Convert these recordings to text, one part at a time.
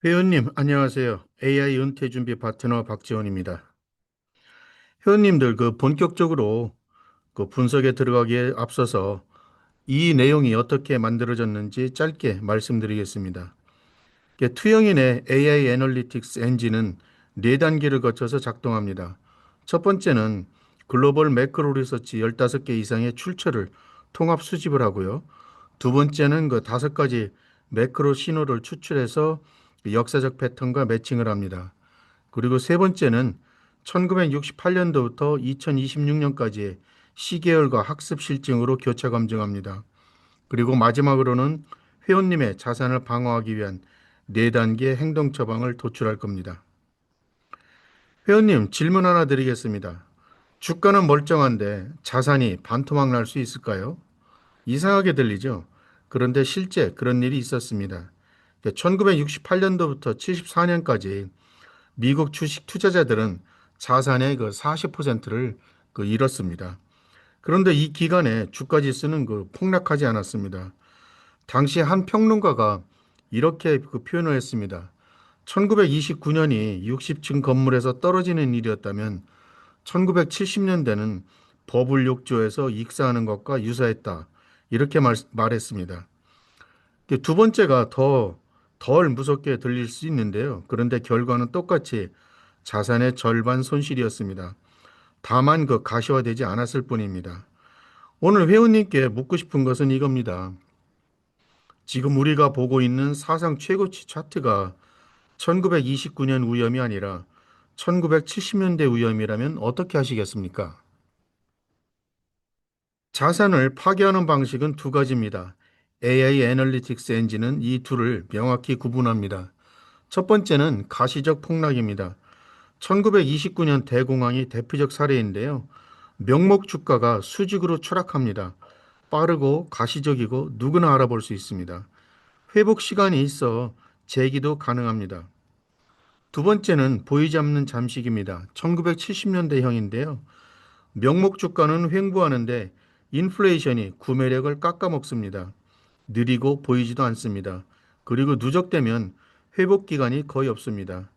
회원님, 안녕하세요. AI 은퇴 준비 파트너 박지원입니다. 회원님들 본격적으로 분석에 들어가기에 앞서서 이 내용이 어떻게 만들어졌는지 짧게 말씀드리겠습니다. 투영인의 AI 애널리틱스 엔진은 네 단계를 거쳐서 작동합니다. 첫 번째는 글로벌 매크로 리서치 15개 이상의 출처를 통합 수집을 하고요. 두 번째는 다섯 가지 매크로 신호를 추출해서 역사적 패턴과 매칭을 합니다. 그리고 세 번째는 1968년도부터 2026년까지의 시계열과 학습 실증으로 교차 검증합니다. 그리고 마지막으로는 회원님의 자산을 방어하기 위한 4단계 행동 처방을 도출할 겁니다. 회원님, 질문 하나 드리겠습니다. 주가는 멀쩡한데 자산이 반토막 날 수 있을까요? 이상하게 들리죠? 그런데 실제 그런 일이 있었습니다. 1968년도부터 74년까지 미국 주식 투자자들은 자산의 40%를 잃었습니다. 그런데 이 기간에 주가 지수는 폭락하지 않았습니다. 당시 한 평론가가 이렇게 표현을 했습니다. 1929년이 60층 건물에서 떨어지는 일이었다면 1970년대는 버블 욕조에서 익사하는 것과 유사했다. 이렇게 말했습니다. 두 번째가 덜 무섭게 들릴 수 있는데요. 그런데 결과는 똑같이 자산의 절반 손실이었습니다. 다만 가시화되지 않았을 뿐입니다. 오늘 회원님께 묻고 싶은 것은 이겁니다. 지금 우리가 보고 있는 사상 최고치 차트가 1929년 위험이 아니라 1970년대 위험이라면 어떻게 하시겠습니까? 자산을 파괴하는 방식은 두 가지입니다. AI 애널리틱스 엔진은 이 둘을 명확히 구분합니다. 첫 번째는 가시적 폭락입니다. 1929년 대공황이 대표적 사례인데요. 명목 주가가 수직으로 추락합니다. 빠르고 가시적이고 누구나 알아볼 수 있습니다. 회복 시간이 있어 재기도 가능합니다. 두 번째는 보이지 않는 잠식입니다. 1970년대형인데요. 명목 주가는 횡보하는데 인플레이션이 구매력을 깎아먹습니다. 느리고 보이지도 않습니다. 그리고 누적되면 회복 기간이 거의 없습니다.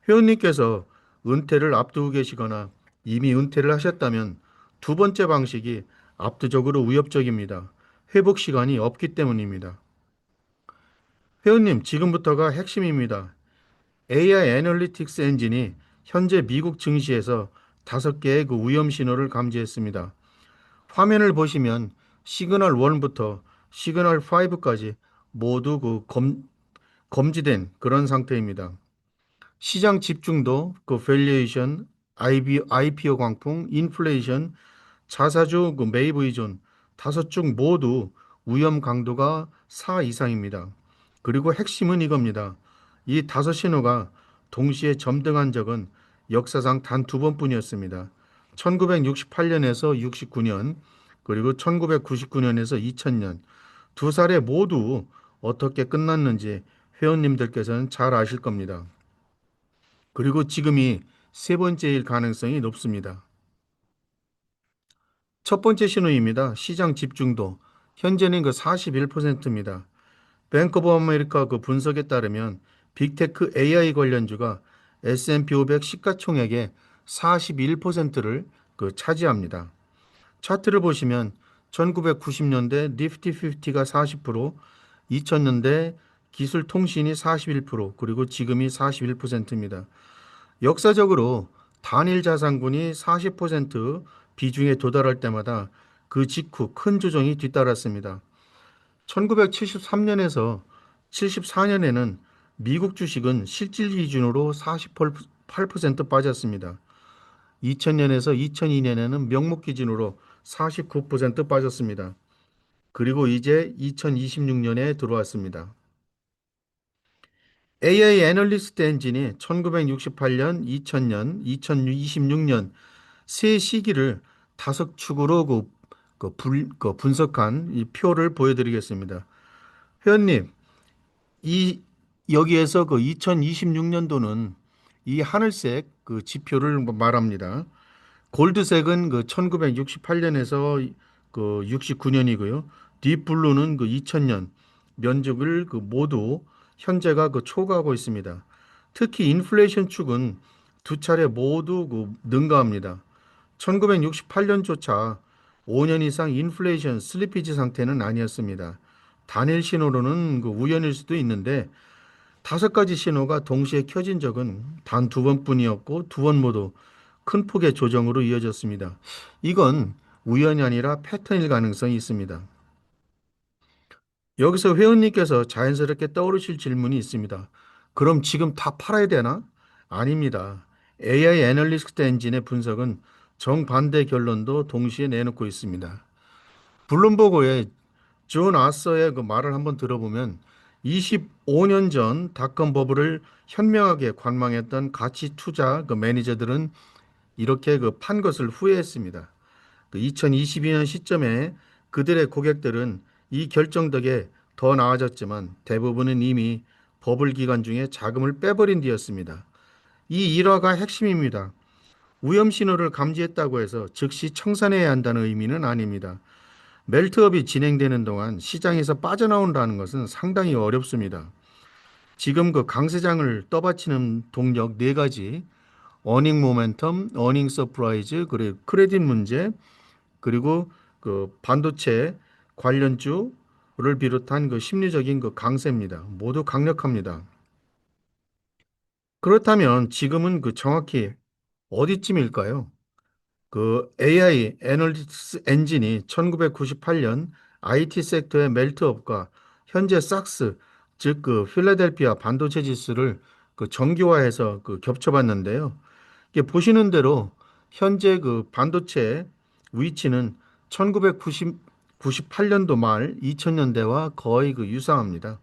회원님께서 은퇴를 앞두고 계시거나 이미 은퇴를 하셨다면 두 번째 방식이 압도적으로 위협적입니다. 회복 시간이 없기 때문입니다. 회원님, 지금부터가 핵심입니다. AI 애널리틱스 엔진이 현재 미국 증시에서 5개의 위험 신호를 감지했습니다. 화면을 보시면 시그널 1부터 시그널 5까지 모두 검지된 그런 상태입니다. 시장 집중도, 밸류에이션, IPO 광풍, 인플레이션, 자사주 매입 의존 다섯 중 모두 위험 강도가 4 이상입니다. 그리고 핵심은 이겁니다. 이 다섯 신호가 동시에 점등한 적은 역사상 단 두 번뿐이었습니다. 1968년에서 69년, 그리고 1999년에서 2000년 두 사례 모두 어떻게 끝났는지 회원님들께서는 잘 아실 겁니다. 그리고 지금이 세 번째일 가능성이 높습니다. 첫 번째 신호입니다. 시장 집중도. 현재는 41%입니다. 뱅크 오브 아메리카 분석에 따르면 빅테크 AI 관련주가 S&P 500 시가총액의 41%를 차지합니다. 차트를 보시면 1990년대 니프티 50가 40%, 2000년대 기술통신이 41%, 그리고 지금이 41%입니다. 역사적으로 단일 자산군이 40% 비중에 도달할 때마다 그 직후 큰 조정이 뒤따랐습니다. 1973년에서 74년에는 미국 주식은 실질 기준으로 48% 빠졌습니다. 2000년에서 2002년에는 명목 기준으로 49% 빠졌습니다. 그리고 이제 2026년에 들어왔습니다. AI 애널리스트 엔진이 1968년, 2000년, 2026년 세 시기를 다섯 축으로 분석한 이 표를 보여드리겠습니다. 회원님, 이 여기에서 2026년도는 이 하늘색 지표를 말합니다. 골드색은 1968년에서 69년이고요. 딥블루는 2000년 면적을 모두 현재가 그 초과하고 있습니다. 특히 인플레이션 축은 두 차례 모두 그 능가합니다. 1968년조차 5년 이상 인플레이션 슬리피지 상태는 아니었습니다. 단일 신호로는 그 우연일 수도 있는데 다섯 가지 신호가 동시에 켜진 적은 단 두 번뿐이었고 두 번 모두 큰 폭의 조정으로 이어졌습니다. 이건 우연이 아니라 패턴일 가능성이 있습니다. 여기서 회원님께서 자연스럽게 떠오르실 질문이 있습니다. 그럼 지금 다 팔아야 되나? 아닙니다. AI 애널리스트 엔진의 분석은 정반대 결론도 동시에 내놓고 있습니다. 블룸버그의 존 아서의 그 말을 한번 들어보면 25년 전 닷컴 버블을 현명하게 관망했던 가치 투자 그 매니저들은 이렇게 그 판 것을 후회했습니다. 그 2022년 시점에 그들의 고객들은 이 결정 덕에 더 나아졌지만 대부분은 이미 버블 기간 중에 자금을 빼버린 뒤였습니다. 이 일화가 핵심입니다. 위험 신호를 감지했다고 해서 즉시 청산해야 한다는 의미는 아닙니다. 멜트업이 진행되는 동안 시장에서 빠져나온다는 것은 상당히 어렵습니다. 지금 그 강세장을 떠받치는 동력 네 가지, 어닝 모멘텀, 어닝 서프라이즈, 그리고 크레딧 문제, 그리고 그 반도체 관련주를 비롯한 그 심리적인 그 강세입니다. 모두 강력합니다. 그렇다면 지금은 그 정확히 어디쯤일까요? 그 AI 애널리틱스 엔진이 1998년 IT 섹터의 멜트업과 현재 삭스, 즉 그 필라델피아 반도체 지수를 그 정교화해서 그 겹쳐봤는데요. 이게 보시는 대로 현재 그 반도체 위치는 1998년도 말 2000년대와 거의 그 유사합니다.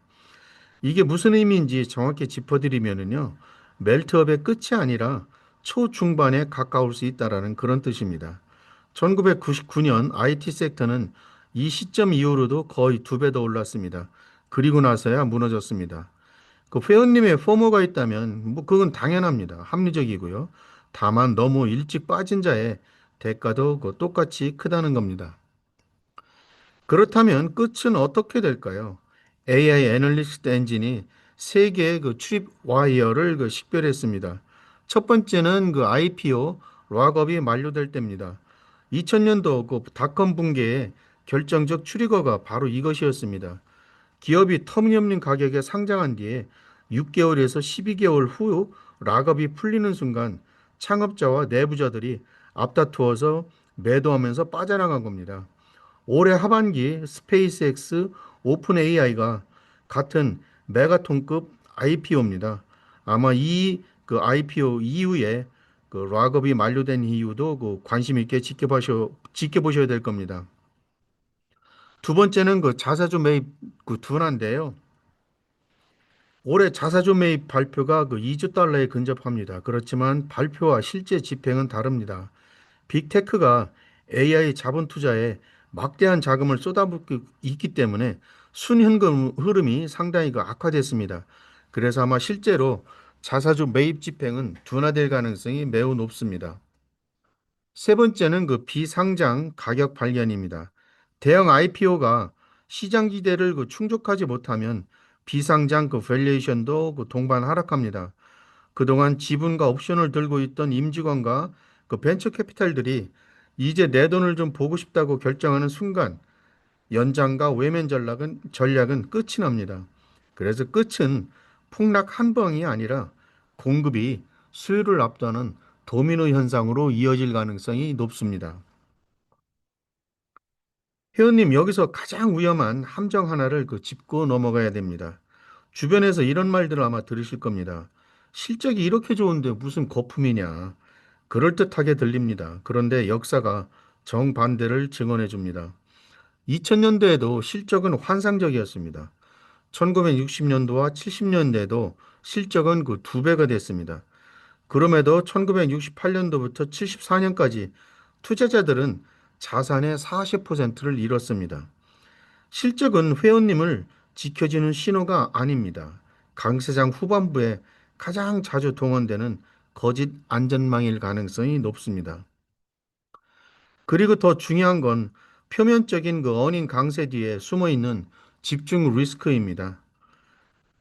이게 무슨 의미인지 정확히 짚어드리면은요. 멜트업의 끝이 아니라 초중반에 가까울 수 있다라는 그런 뜻입니다. 1999년 IT 섹터는 이 시점 이후로도 거의 두 배 더 올랐습니다. 그리고 나서야 무너졌습니다. 그 회원님의 포모가 있다면 뭐 그건 당연합니다. 합리적이고요. 다만 너무 일찍 빠진 자의 대가도 그 똑같이 크다는 겁니다. 그렇다면 끝은 어떻게 될까요? AI 애널리스트 엔진이 세 개의 그 출입 와이어를 그 식별했습니다. 첫 번째는 그 IPO 락업이 만료될 때입니다. 2000년도 그 닷컴 붕괴의 결정적 트리거가 바로 이것이었습니다. 기업이 터무니없는 가격에 상장한 뒤에 6개월에서 12개월 후 락업이 풀리는 순간 창업자와 내부자들이 앞다투어서 매도하면서 빠져나간 겁니다. 올해 하반기 스페이스X 오픈 AI가 같은 메가톤급 IPO입니다. 아마 이 그 IPO 이후에 그 락업이 만료된 이유도 그 관심 있게 지켜보셔야 될 겁니다. 두 번째는 그 자사주 매입 그 둔화인데요. 올해 자사주 매입 발표가 그 2조 달러에 근접합니다. 그렇지만 발표와 실제 집행은 다릅니다. 빅테크가 AI 자본 투자에 막대한 자금을 쏟아붓고 있기 때문에 순현금 흐름이 상당히 그 악화됐습니다. 그래서 아마 실제로 자사주 매입 집행은 둔화될 가능성이 매우 높습니다. 세 번째는 그 비상장 가격 발견입니다. 대형 IPO가 시장 기대를 그 충족하지 못하면 비상장 그 밸류에이션도 그 동반 하락합니다. 그동안 지분과 옵션을 들고 있던 임직원과 그 벤처 캐피탈들이 이제 내 돈을 좀 보고 싶다고 결정하는 순간 연장과 외면 전략은 끝이 납니다. 그래서 끝은 폭락 한 방이 아니라 공급이 수요를 앞도는 도미노 현상으로 이어질 가능성이 높습니다. 회원님, 여기서 가장 위험한 함정 하나를 그 짚고 넘어가야 됩니다. 주변에서 이런 말들을 아마 들으실 겁니다. 실적이 이렇게 좋은데 무슨 거품이냐. 그럴듯하게 들립니다. 그런데 역사가 정반대를 증언해 줍니다. 2000년대에도 실적은 환상적이었습니다. 1960년도와 70년대에도 실적은 그 두 배가 됐습니다. 그럼에도 1968년도부터 74년까지 투자자들은 자산의 40%를 잃었습니다. 실적은 회원님을 지켜주는 신호가 아닙니다. 강세장 후반부에 가장 자주 동원되는 거짓 안전망일 가능성이 높습니다. 그리고 더 중요한 건 표면적인 그 어닝 강세 뒤에 숨어 있는 집중 리스크입니다.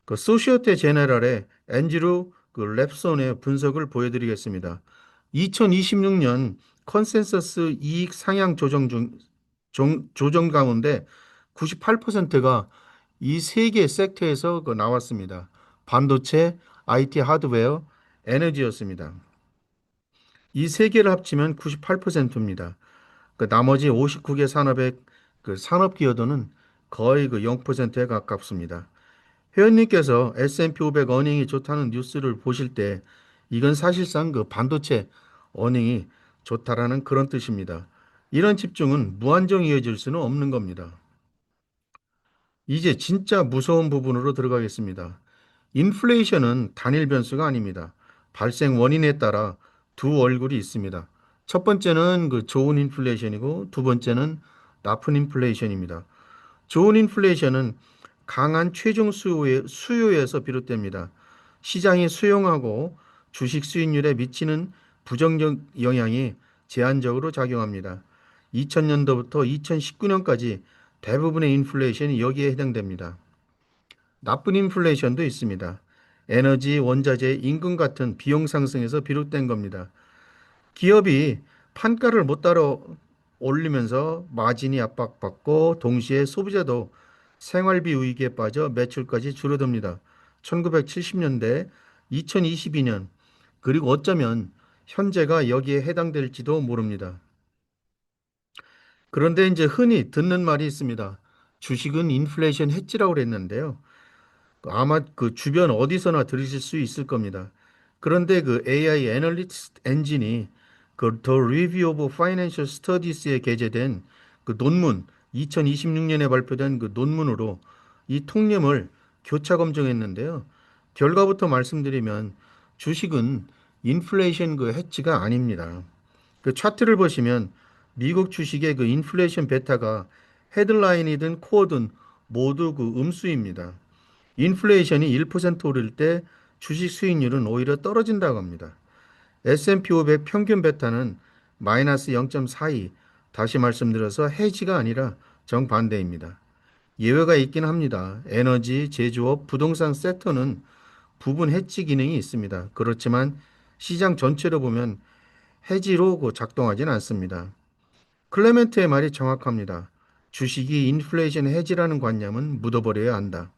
그 소시오테 제네랄의 앤드루 그 랩손의 분석을 보여드리겠습니다. 2026년 컨센서스 이익 상향 조정 가운데 98%가 이 세 개 섹터에서 그 나왔습니다. 반도체, IT 하드웨어, 에너지였습니다. 이 세 개를 합치면 98%입니다. 그 나머지 59개 산업의 그 산업 기여도는 거의 그 0%에 가깝습니다. 회원님께서 S&P 500 어닝이 좋다는 뉴스를 보실 때 이건 사실상 그 반도체 어닝이 좋다라는 그런 뜻입니다. 이런 집중은 무한정 이어질 수는 없는 겁니다. 이제 진짜 무서운 부분으로 들어가겠습니다. 인플레이션은 단일 변수가 아닙니다. 발생 원인에 따라 두 얼굴이 있습니다. 첫 번째는 그 좋은 인플레이션이고 두 번째는 나쁜 인플레이션입니다. 좋은 인플레이션은 강한 최종 수요에서 비롯됩니다. 시장이 수용하고 주식 수익률에 미치는 부정적 영향이 제한적으로 작용합니다. 2000년도부터 2019년까지 대부분의 인플레이션이 여기에 해당됩니다. 나쁜 인플레이션도 있습니다. 에너지, 원자재, 임금 같은 비용 상승에서 비롯된 겁니다. 기업이 판가를 못 따라 올리면서 마진이 압박받고 동시에 소비자도 생활비 위기에 빠져 매출까지 줄어듭니다. 1970년대, 2022년, 그리고 어쩌면 현재가 여기에 해당될지도 모릅니다. 그런데 이제 흔히 듣는 말이 있습니다. 주식은 인플레이션 해지라고 그랬는데요. 아마 그 주변 어디서나 들으실 수 있을 겁니다. 그런데 그 AI 애널리스트 엔진이 그 The Review of Financial Studies에 게재된 그 논문 2026년에 발표된 그 논문으로 이 통념을 교차 검증했는데요. 결과부터 말씀드리면 주식은 인플레이션 그 해치가 아닙니다. 그 차트를 보시면 미국 주식의 그 인플레이션 베타가 헤드라인이든 코어든 모두 그 음수입니다. 인플레이션이 1% 오를 때 주식 수익률은 오히려 떨어진다고 합니다. S&P 500 평균 베타는 마이너스 0.42. 다시 말씀드려서 해지가 아니라 정반대입니다. 예외가 있긴 합니다. 에너지, 제조업, 부동산 섹터는 부분 해지 기능이 있습니다. 그렇지만 시장 전체로 보면 해지로 작동하지는 않습니다. 클레멘트의 말이 정확합니다. 주식이 인플레이션 해지라는 관념은 묻어버려야 한다.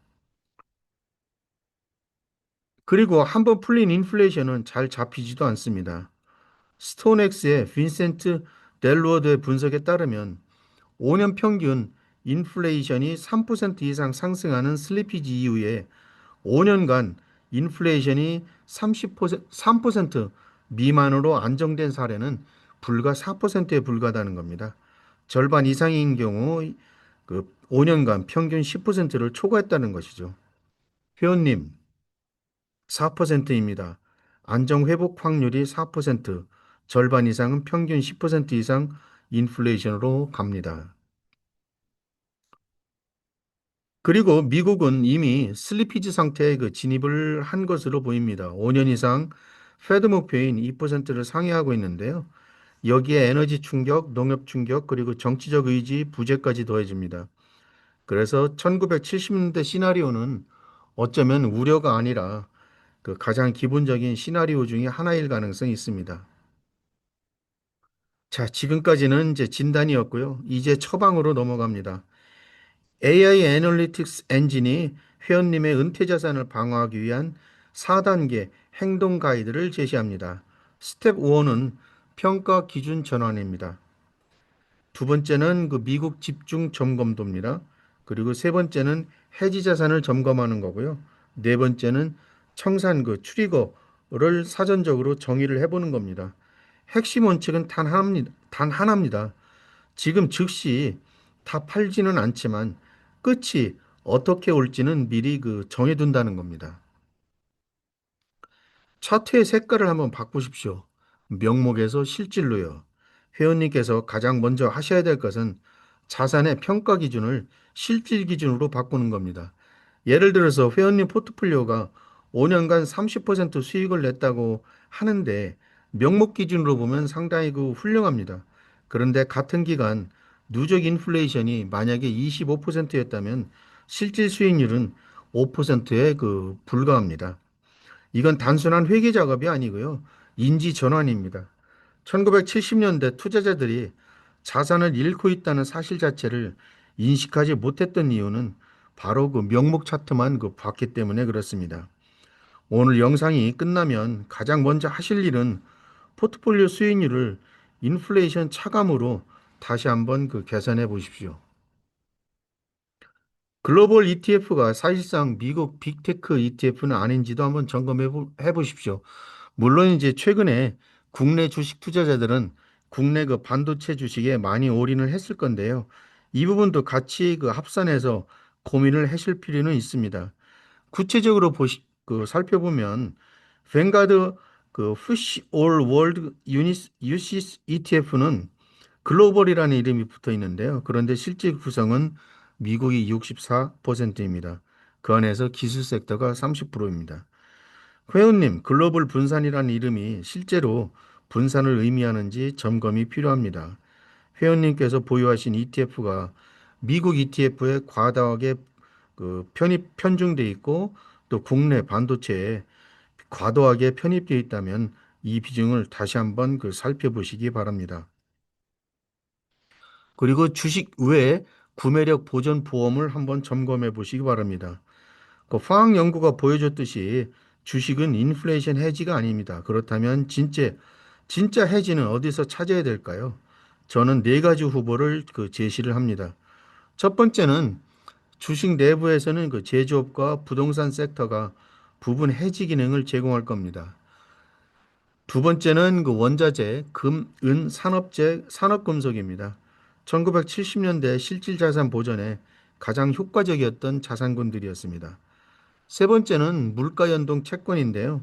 그리고 한번 풀린 인플레이션은 잘 잡히지도 않습니다. 스톤엑스의 빈센트 델로어드의 분석에 따르면 5년 평균 인플레이션이 3% 이상 상승하는 슬리피지 이후에 5년간 인플레이션이 3% 미만으로 안정된 사례는 불과 4%에 불과하다는 겁니다. 절반 이상인 경우 그 5년간 평균 10%를 초과했다는 것이죠. 회원님, 4%입니다. 안정 회복 확률이 4%, 절반 이상은 평균 10% 이상 인플레이션으로 갑니다. 그리고 미국은 이미 슬리피지 상태에 그 진입을 한 것으로 보입니다. 5년 이상 페드 목표인 2%를 상회하고 있는데요. 여기에 에너지 충격, 농업 충격, 그리고 정치적 의지, 부재까지 더해집니다. 그래서 1970년대 시나리오는 어쩌면 우려가 아니라 그 가장 기본적인 시나리오 중에 하나일 가능성이 있습니다. 자, 지금까지는 이제 진단이었고요. 이제 처방으로 넘어갑니다. AI 애널리틱스 엔진이 회원님의 은퇴 자산을 방어하기 위한 4단계 행동 가이드를 제시합니다. 스텝 1은 평가 기준 전환입니다. 두 번째는 그 미국 집중 점검도입니다. 그리고 세 번째는 해지 자산을 점검하는 거고요. 네 번째는 청산 그 트리거를 사전적으로 정의를 해보는 겁니다. 핵심 원칙은 단 하나입니다. 지금 즉시 다 팔지는 않지만 끝이 어떻게 올지는 미리 그 정해둔다는 겁니다. 차트의 색깔을 한번 바꾸십시오. 명목에서 실질로요. 회원님께서 가장 먼저 하셔야 될 것은 자산의 평가 기준을 실질 기준으로 바꾸는 겁니다. 예를 들어서 회원님 포트폴리오가 5년간 30% 수익을 냈다고 하는데 명목 기준으로 보면 상당히 그 훌륭합니다. 그런데 같은 기간 누적 인플레이션이 만약에 25%였다면 실질 수익률은 5%에 그 불과합니다. 이건 단순한 회계 작업이 아니고요. 인지 전환입니다. 1970년대 투자자들이 자산을 잃고 있다는 사실 자체를 인식하지 못했던 이유는 바로 그 명목 차트만 그 봤기 때문에 그렇습니다. 오늘 영상이 끝나면 가장 먼저 하실 일은 포트폴리오 수익률을 인플레이션 차감으로 다시 한번 그 계산해 보십시오. 글로벌 ETF가 사실상 미국 빅테크 ETF는 아닌지도 한번 점검해 보십시오. 물론 이제 최근에 국내 주식 투자자들은 국내 그 반도체 주식에 많이 올인을 했을 건데요. 이 부분도 같이 그 합산해서 고민을 하실 필요는 있습니다. 구체적으로 살펴보면 뱅가드 그 푸시 올 월드 유니스 유시스 ETF는 글로벌이라는 이름이 붙어 있는데요. 그런데 실제 구성은 미국이 64%입니다. 그 안에서 기술 섹터가 30%입니다. 회원님, 글로벌 분산이라는 이름이 실제로 분산을 의미하는지 점검이 필요합니다. 회원님께서 보유하신 ETF가 미국 ETF에 과다하게 편중돼 있고 또 국내 반도체에 과도하게 편입되어 있다면 이 비중을 다시 한번 살펴보시기 바랍니다. 그리고 주식 외에 구매력 보전 보험을 한번 점검해 보시기 바랍니다. 그 화학 연구가 보여줬듯이 주식은 인플레이션 해지가 아닙니다. 그렇다면 진짜 해지는 어디서 찾아야 될까요? 저는 네 가지 후보를 제시를 합니다. 첫 번째는 주식 내부에서는 그 제조업과 부동산 섹터가 부분 해지 기능을 제공할 겁니다. 두 번째는 그 원자재, 금, 은, 산업재, 산업금속입니다. 1970년대 실질 자산 보전에 가장 효과적이었던 자산군들이었습니다. 세 번째는 물가 연동 채권인데요.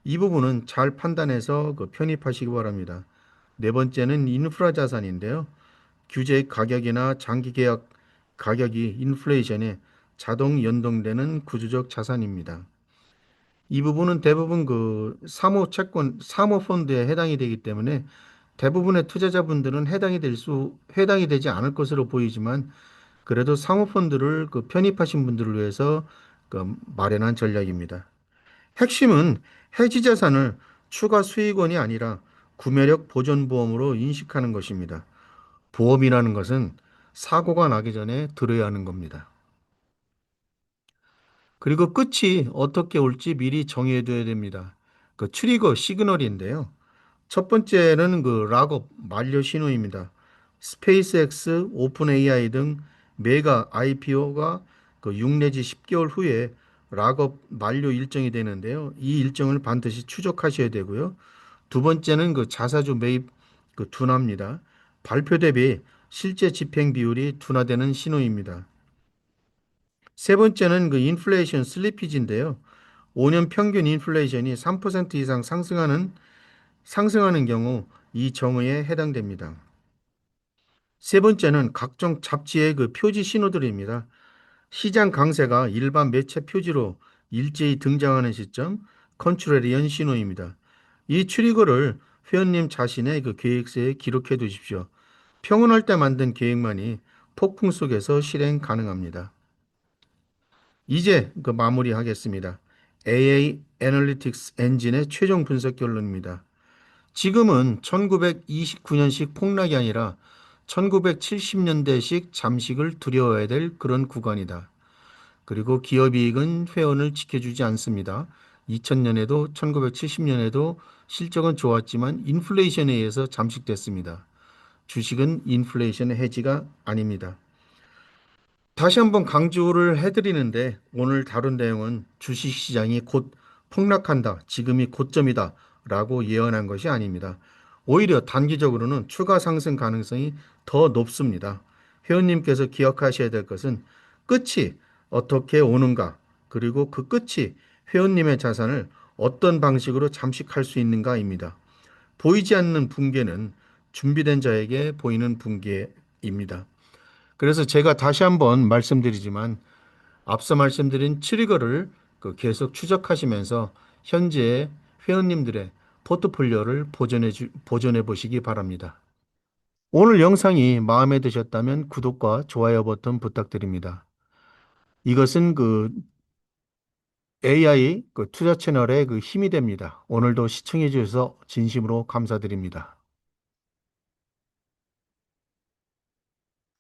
이 부분은 잘 판단해서 편입하시기 바랍니다. 네 번째는 인프라 자산인데요. 규제 가격이나 장기 계약 가격이 인플레이션에 자동 연동되는 구조적 자산입니다. 이 부분은 대부분 사모펀드에 해당이 되기 때문에 대부분의 투자자분들은 해당이 되지 않을 것으로 보이지만 그래도 사모펀드를 편입하신 분들을 위해서 마련한 전략입니다. 핵심은 해지 자산을 추가 수익원이 아니라 구매력 보존보험으로 인식하는 것입니다. 보험이라는 것은 사고가 나기 전에 들어야 하는 겁니다. 그리고 끝이 어떻게 올지 미리 정해둬야 됩니다. 그 트리거 시그널인데요. 첫 번째는 락업 만료 신호입니다. 스페이스X, 오픈 AI 등 메가 IPO가 6 내지 10개월 후에 락업 만료 일정이 되는데요. 이 일정을 반드시 추적하셔야 되고요. 두 번째는 자사주 매입 둔화입니다. 발표 대비 실제 집행 비율이 둔화되는 신호입니다. 세 번째는 인플레이션 슬리피지인데요. 5년 평균 인플레이션이 3% 이상 상승하는 경우 이 정의에 해당됩니다. 세 번째는 각종 잡지의 표지 신호들입니다. 시장 강세가 일반 매체 표지로 일제히 등장하는 시점, 컨트레리언 신호입니다. 이 트리거를 회원님 자신의 계획서에 기록해 두십시오. 평온할 때 만든 계획만이 폭풍 속에서 실행 가능합니다. 이제 마무리하겠습니다. AA 애널리틱스 엔진의 최종 분석 결론입니다. 지금은 1929년식 폭락이 아니라 1970년대식 잠식을 두려워해야 될 그런 구간이다. 그리고 기업이익은 회원을 지켜주지 않습니다. 2000년에도 1970년에도 실적은 좋았지만 인플레이션에 의해서 잠식됐습니다. 주식은 인플레이션 해지가 아닙니다. 다시 한번 강조를 해드리는데 오늘 다룬 내용은 주식시장이 곧 폭락한다. 지금이 고점이다. 라고 예언한 것이 아닙니다. 오히려 단기적으로는 추가 상승 가능성이 더 높습니다. 회원님께서 기억하셔야 될 것은 끝이 어떻게 오는가, 그리고 그 끝이 회원님의 자산을 어떤 방식으로 잠식할 수 있는가입니다. 보이지 않는 붕괴는 준비된 자에게 보이는 붕괴입니다. 그래서 제가 다시 한번 말씀드리지만 앞서 말씀드린 트리거를 계속 추적하시면서 현재 회원님들의 포트폴리오를 보존해 보시기 바랍니다. 오늘 영상이 마음에 드셨다면 구독과 좋아요 버튼 부탁드립니다. 이것은 AI 투자 채널의 힘이 됩니다. 오늘도 시청해 주셔서 진심으로 감사드립니다.